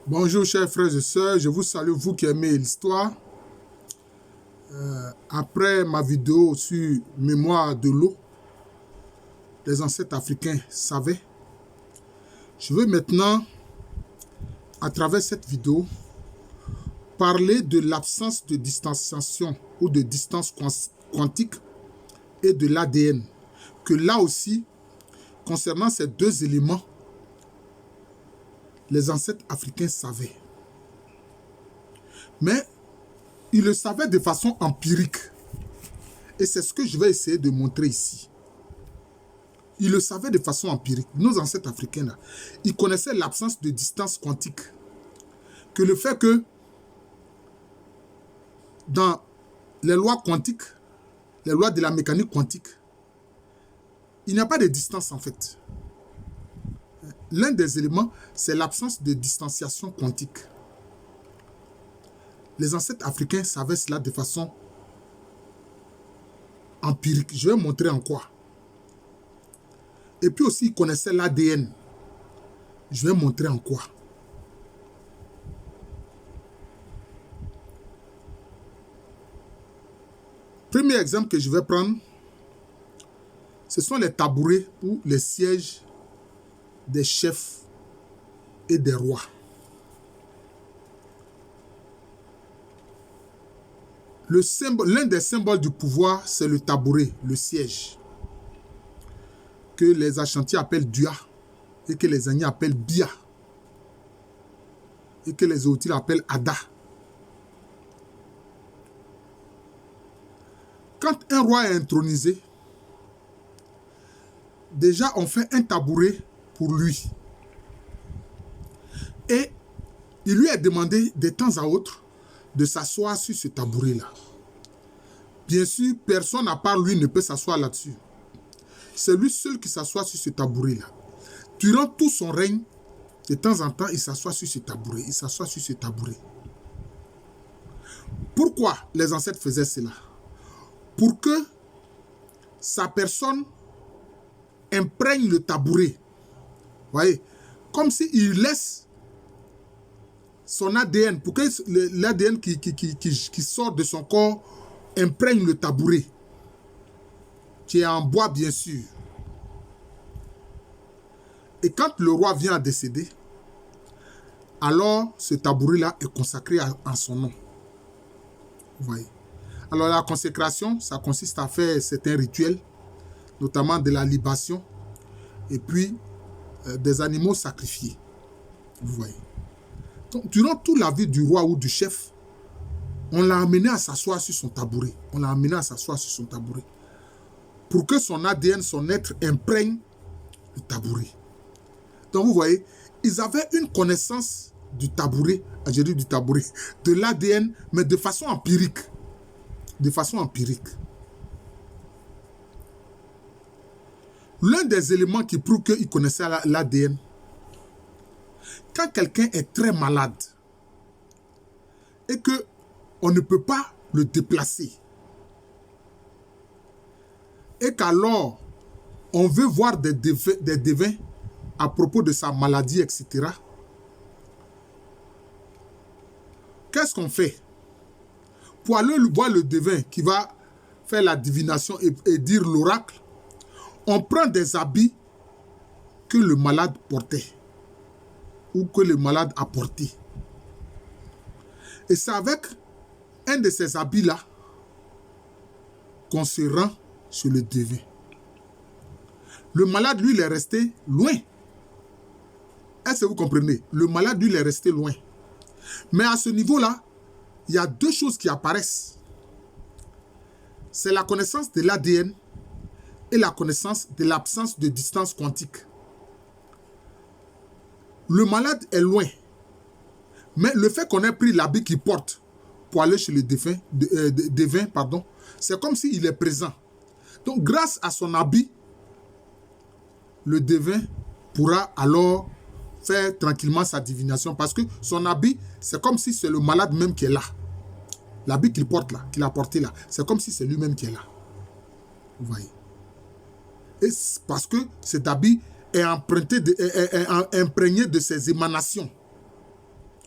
Bonjour chers frères et sœurs, je vous salue, vous qui aimez l'histoire. Après ma vidéo sur mémoire de l'eau, les ancêtres africains savaient. Je veux maintenant, à travers cette vidéo, parler de l'absence de distanciation ou de distance quantique et de l'ADN. Que là aussi, concernant ces deux éléments, les ancêtres africains savaient. Mais ils le savaient de façon empirique. Et c'est ce que je vais essayer de montrer ici. Ils le savaient de façon empirique. Nos ancêtres africains, là, ils connaissaient l'absence de distance quantique. Que le fait que dans les lois quantiques, les lois de la mécanique quantique, il n'y a pas de distance en fait. L'un des éléments, c'est l'absence de distanciation quantique. Les ancêtres africains savaient cela de façon empirique. Je vais montrer en quoi. Et puis aussi, ils connaissaient l'ADN. Je vais montrer en quoi. Premier exemple que je vais prendre, ce sont les tabourets ou les sièges des chefs et des rois. L'un des symboles du pouvoir, c'est le tabouret, le siège, que les Ashantis appellent Dua et que les Agnis appellent Bia et que les Otiles appellent Ada. Quand un roi est intronisé, déjà on fait un tabouret pour lui. Et il lui est demandé de temps à autre de s'asseoir sur ce tabouret-là. Bien sûr, personne à part lui ne peut s'asseoir là-dessus. C'est lui seul qui s'assoit sur ce tabouret-là. Durant tout son règne, de temps en temps, il s'assoit sur ce tabouret. Il s'assoit sur ce tabouret. Pourquoi les ancêtres faisaient cela? Pour que sa personne imprègne le tabouret. Vous voyez? Comme s'il laisse son ADN, pour que l'ADN qui sort de son corps imprègne le tabouret, qui est en bois bien sûr. Et quand le roi vient à décéder, alors ce tabouret-là est consacré en son nom. Vous voyez. Alors la consécration, ça consiste à faire certains rituels, notamment de la libation, et puis des animaux sacrifiés. Vous voyez. Donc, durant toute la vie du roi ou du chef, on l'a amené à s'asseoir sur son tabouret. On l'a amené à s'asseoir sur son tabouret. Pour que son ADN, son être imprègne le tabouret. Donc vous voyez, ils avaient une connaissance du tabouret, j'ai dit du tabouret, de l'ADN, mais de façon empirique. De façon empirique. L'un des éléments qui prouve qu'ils connaissaient l'ADN, quand quelqu'un est très malade et qu'on ne peut pas le déplacer, et qu'alors on veut voir des devins à propos de sa maladie, etc., qu'est-ce qu'on fait? Pour aller voir le devin qui va faire la divination et dire l'oracle, on prend des habits que le malade portait ou que le malade a porté. Et c'est avec un de ces habits-là qu'on se rend chez le devin. Le malade, lui, il est resté loin. Est-ce que vous comprenez? Le malade, lui, il est resté loin. Mais à ce niveau-là, il y a deux choses qui apparaissent. C'est la connaissance de l'ADN et la connaissance de l'absence de distance quantique. Le malade est loin. Mais le fait qu'on ait pris l'habit qu'il porte pour aller chez le devin, c'est comme s'il est présent. Donc, grâce à son habit, le devin pourra alors faire tranquillement sa divination parce que son habit, c'est comme si c'est le malade même qui est là. L'habit qu'il porte là, qu'il a porté là, c'est comme si c'est lui-même qui est là. Vous voyez. Et parce que cet habit est imprégné de ses émanations.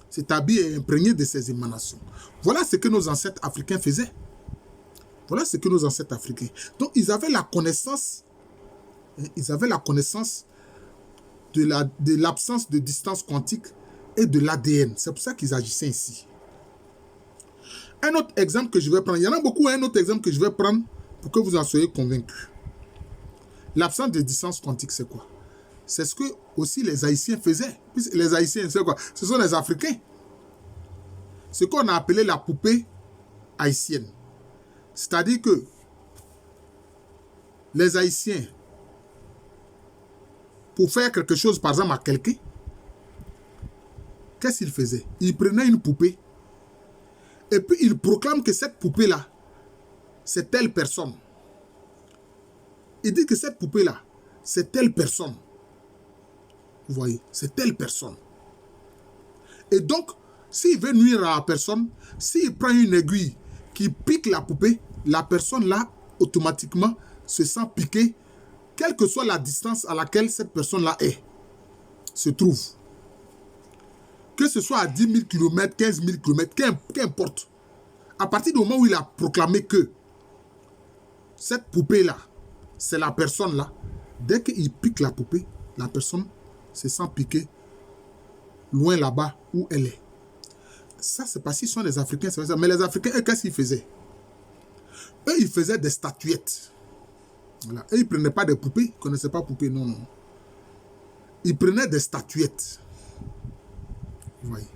Cet habit est imprégné de ces émanations. Voilà ce que nos ancêtres africains faisaient. Voilà ce que nos ancêtres africains. Donc, ils avaient la connaissance, de l'absence de distance quantique et de l'ADN. C'est pour ça qu'ils agissaient ici. Un autre exemple que je vais prendre, il y en a beaucoup, un autre exemple que je vais prendre pour que vous en soyez convaincus. L'absence de distance quantique, c'est quoi? C'est ce que aussi les Haïtiens faisaient. Les Haïtiens, c'est quoi? Ce sont les Africains. Ce qu'on a appelé la poupée haïtienne. C'est-à-dire que les Haïtiens, pour faire quelque chose, par exemple, à quelqu'un, qu'est-ce qu'ils faisaient? Ils prenaient une poupée et puis ils proclament que cette poupée-là, c'est telle personne. Ils disent que cette poupée-là, c'est telle personne. Vous voyez, c'est telle personne. Et donc, s'il veut nuire à la personne, s'il prend une aiguille qui pique la poupée, la personne là, automatiquement, se sent piquée, quelle que soit la distance à laquelle cette personne-là se trouve. Que ce soit à 10 000 km, 15 000 km, qu'importe. À partir du moment où il a proclamé que cette poupée-là, c'est la personne là, dès qu'il pique la poupée, la personne se sent piquée loin là-bas où elle est. Ça, c'est parce qu'ils sont les Africains. Mais les Africains, eux, qu'est-ce qu'ils faisaient? Eux, ils faisaient des statuettes. Voilà. Eux, ils ne prenaient pas des poupées. Ils ne connaissaient pas poupées, non, non. Ils prenaient des statuettes. Vous voyez.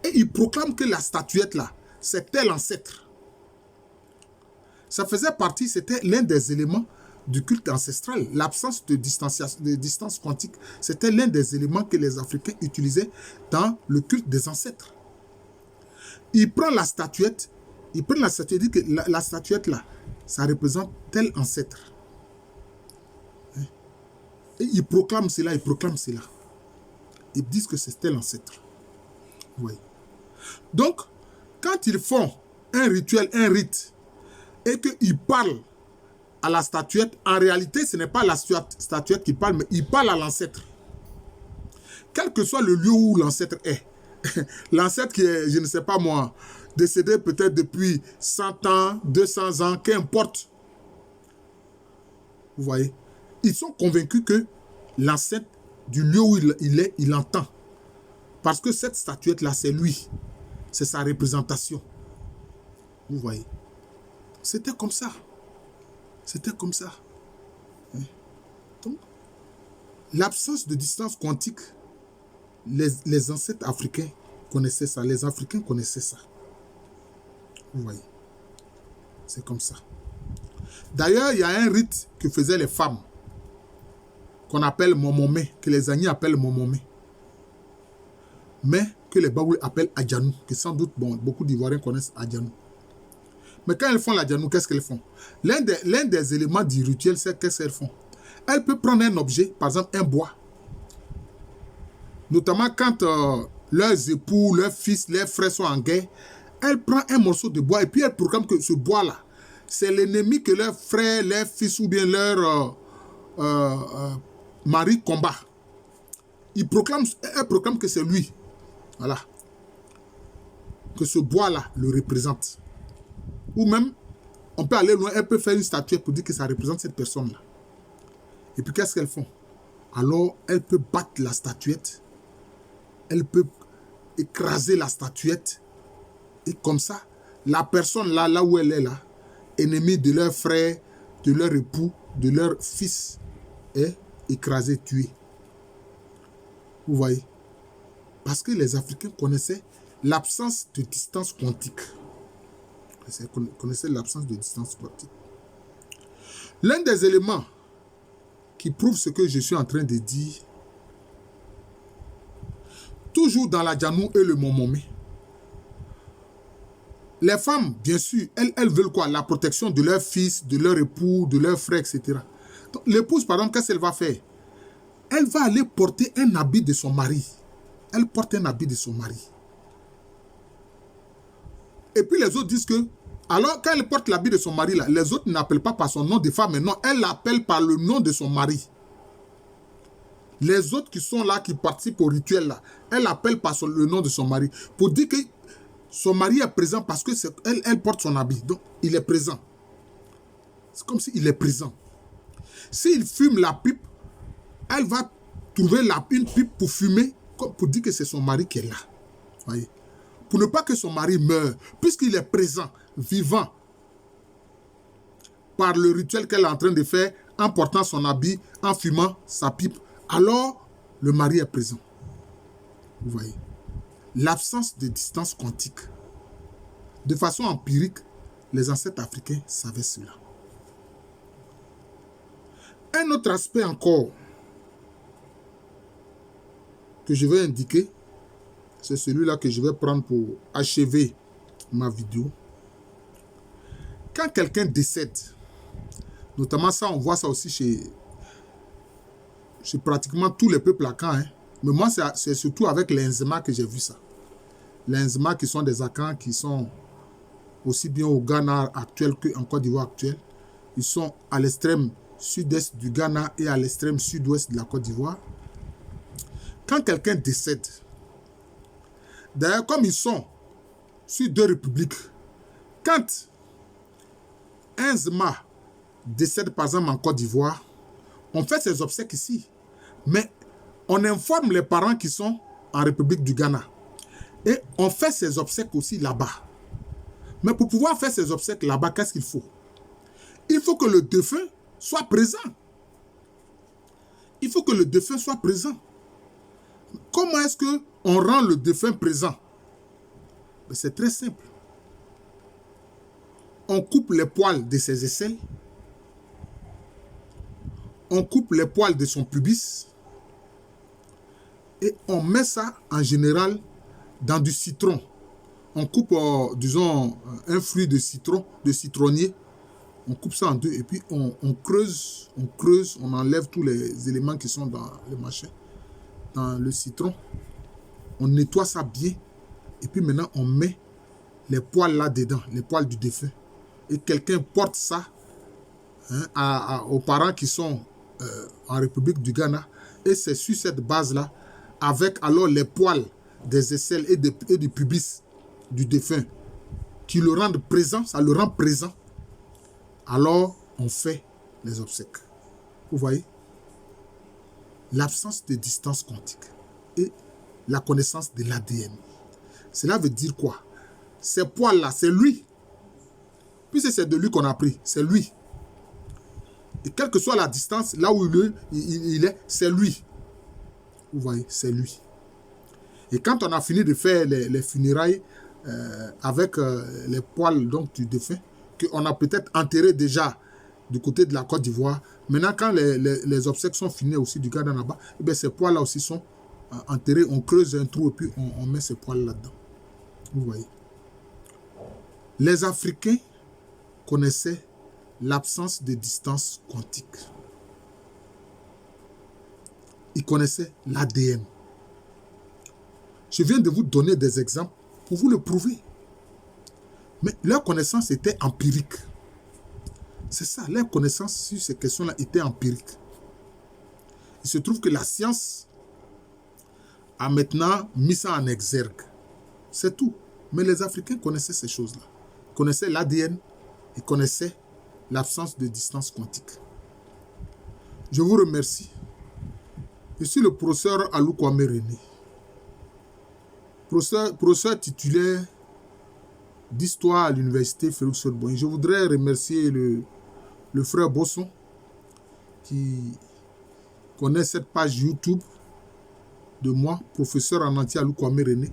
Et ils proclament que la statuette là, c'est tel ancêtre. Ça faisait partie, c'était l'un des éléments du culte ancestral. L'absence de distance quantique, c'était l'un des éléments que les Africains utilisaient dans le culte des ancêtres. Ils prennent la statuette, ils disent que la statuette là, ça représente tel ancêtre. Et ils proclament cela, Ils disent que c'est tel ancêtre. Oui. Donc, quand ils font un rituel, un rite, et qu'ils parlent à la statuette, en réalité, ce n'est pas la statuette qui parle, mais ils parlent à l'ancêtre. Quel que soit le lieu où l'ancêtre est. L'ancêtre qui est, je ne sais pas moi, décédé peut-être depuis 100 ans, 200 ans, qu'importe. Vous voyez? Ils sont convaincus que l'ancêtre, du lieu où il est, il entend. Parce que cette statuette-là, c'est lui. C'est sa représentation. Vous voyez? C'était comme ça. C'était comme ça. Donc, l'absence de distance quantique, les ancêtres africains connaissaient ça. Les Africains connaissaient ça. Vous voyez? C'est comme ça. D'ailleurs, il y a un rite que faisaient les femmes, qu'on appelle Momomé, que les Agnis appellent Momomé, mais que les Baoulés appellent Adjanou, que sans doute, bon, beaucoup d'Ivoiriens connaissent Adjanou. Mais quand elles font l'Adjanou, qu'est-ce qu'elles font? L'un des éléments du rituel, c'est qu'est-ce qu'elles font? Elles peuvent prendre un objet, par exemple un bois, notamment quand leurs époux, leurs fils, leurs frères sont en guerre, elles prennent un morceau de bois et puis elles proclament que ce bois-là, c'est l'ennemi que leurs frères, leurs fils ou bien leurs mari combat. Elles proclament que c'est lui. Voilà. Que ce bois-là le représente. Ou même, on peut aller loin, elle peut faire une statuette pour dire que ça représente cette personne-là. Et puis qu'est-ce qu'elles font? Alors, elle peut battre la statuette. Elle peut écraser la statuette. Et comme ça, la personne là où elle est là, ennemie de leur frère, de leur époux, de leur fils, est écrasée, tuée. Vous voyez? Parce que les Africains connaissaient l'absence de distance quantique. Ils connaissaient l'absence de distance quantique. L'un des éléments qui prouve ce que je suis en train de dire, toujours dans la Djanou et le Momomé, les femmes, bien sûr, elles veulent quoi? La protection de leur fils, de leur époux, de leur frère, etc. L'épouse, par exemple, qu'est-ce qu'elle va faire? Elle va aller porter un habit de son mari. Elle porte un habit de son mari. Et puis les autres disent que, alors quand elle porte l'habit de son mari, là, les autres n'appellent pas par son nom de femme, mais non, elle l'appelle par le nom de son mari. Les autres qui sont là, qui participent au rituel là, elle appelle par le nom de son mari pour dire que son mari est présent parce que elle porte son habit. Donc, il est présent. C'est comme s'il est présent. S'il fume la pipe, elle va trouver une pipe pour fumer, pour dire que c'est son mari qui est là. Voyez? Pour ne pas que son mari meure, puisqu'il est présent, vivant, par le rituel qu'elle est en train de faire, en portant son habit, en fumant sa pipe, alors le mari est présent. Vous voyez? L'absence de distance quantique. De façon empirique, les ancêtres africains savaient cela. Un autre aspect encore que je vais indiquer, c'est celui-là que je vais prendre pour achever ma vidéo. Quand quelqu'un décède, notamment ça, on voit ça aussi chez pratiquement tous les peuples akans, hein. Mais moi, c'est surtout avec les Nzema que j'ai vu ça. Les Nzema qui sont des Akans, qui sont aussi bien au Ghana actuel qu'en Côte d'Ivoire actuelle. Ils sont à l'extrême sud-est du Ghana et à l'extrême sud-ouest de la Côte d'Ivoire. Quand quelqu'un décède, d'ailleurs, comme ils sont sur 2 républiques, quand un Nzema décède par exemple en Côte d'Ivoire, on fait ses obsèques ici. Mais on informe les parents qui sont en République du Ghana. Et on fait ses obsèques aussi là-bas. Mais pour pouvoir faire ses obsèques là-bas, qu'est-ce qu'il faut? Il faut que le défunt soit présent. Il faut que le défunt soit présent. Comment est-ce qu'on rend le défunt présent? C'est très simple. On coupe les poils de ses aisselles. On coupe les poils de son pubis. Et on met ça en général dans du citron. On coupe, disons, un fruit de citron, de citronnier. On coupe ça en 2 et puis on creuse, on enlève tous les éléments qui sont dans le machin, dans le citron. On nettoie ça bien et puis maintenant on met les poils là-dedans, les poils du défunt. Et quelqu'un porte ça, hein, aux parents qui sont en République du Ghana. Et c'est sur cette base-là, avec alors les poils des aisselles et du pubis du défunt, qui le rendent présent, ça le rend présent. Alors, on fait les obsèques. Vous voyez? L'absence de distance quantique et la connaissance de l'ADN. Cela veut dire quoi? Ces poils-là, c'est lui. Puisque c'est de lui qu'on a pris, c'est lui. Et quelle que soit la distance, là où il est, c'est lui. Vous voyez, c'est lui. Et quand on a fini de faire les funérailles avec les poils donc, du défunt, qu'on a peut-être enterré déjà du côté de la Côte d'Ivoire, maintenant quand les obsèques sont finies aussi du Ghana là-bas, ces poils-là aussi sont enterrés, on creuse un trou et puis on met ces poils là-dedans. Vous voyez. Les Africains connaissaient l'absence de distance quantique. Ils connaissaient l'ADN. Je viens de vous donner des exemples pour vous le prouver. Mais leur connaissance était empirique. C'est ça, leur connaissance sur ces questions-là était empirique. Il se trouve que la science a maintenant mis ça en exergue. C'est tout. Mais les Africains connaissaient ces choses-là. Ils connaissaient l'ADN, ils connaissaient l'absence de distance quantique. Je vous remercie. Je suis le professeur Alou Kwame René. Professeur titulaire d'histoire à l'université Félix Houphouët-Boigny. Je voudrais remercier le frère Bosson qui connaît cette page YouTube de moi, professeur en entier Alou Kwame René.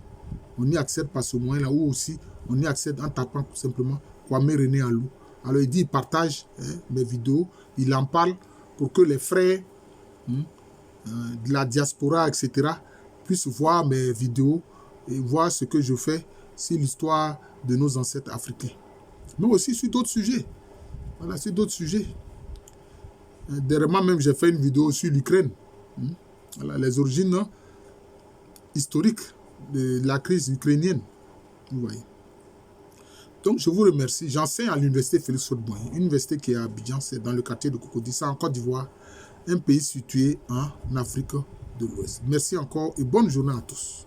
On y accède par ce moyen-là, ou aussi on y accède en tapant tout simplement Kwame René Alou. Alors il dit, il partage mes vidéos, il en parle pour que les frères de la diaspora, etc., puissent voir mes vidéos et voir ce que je fais sur l'histoire de nos ancêtres africains. Mais aussi sur d'autres sujets. Voilà, sur d'autres sujets. Dernièrement même, j'ai fait une vidéo sur l'Ukraine. Voilà, les origines historiques de la crise ukrainienne. Vous voyez. Donc, je vous remercie. J'enseigne à l'université Félix Houphouët-Boigny, une université qui est à Abidjan, c'est dans le quartier de Cocody, c'est en Côte d'Ivoire, un pays situé en Afrique de l'Ouest. Merci encore et bonne journée à tous.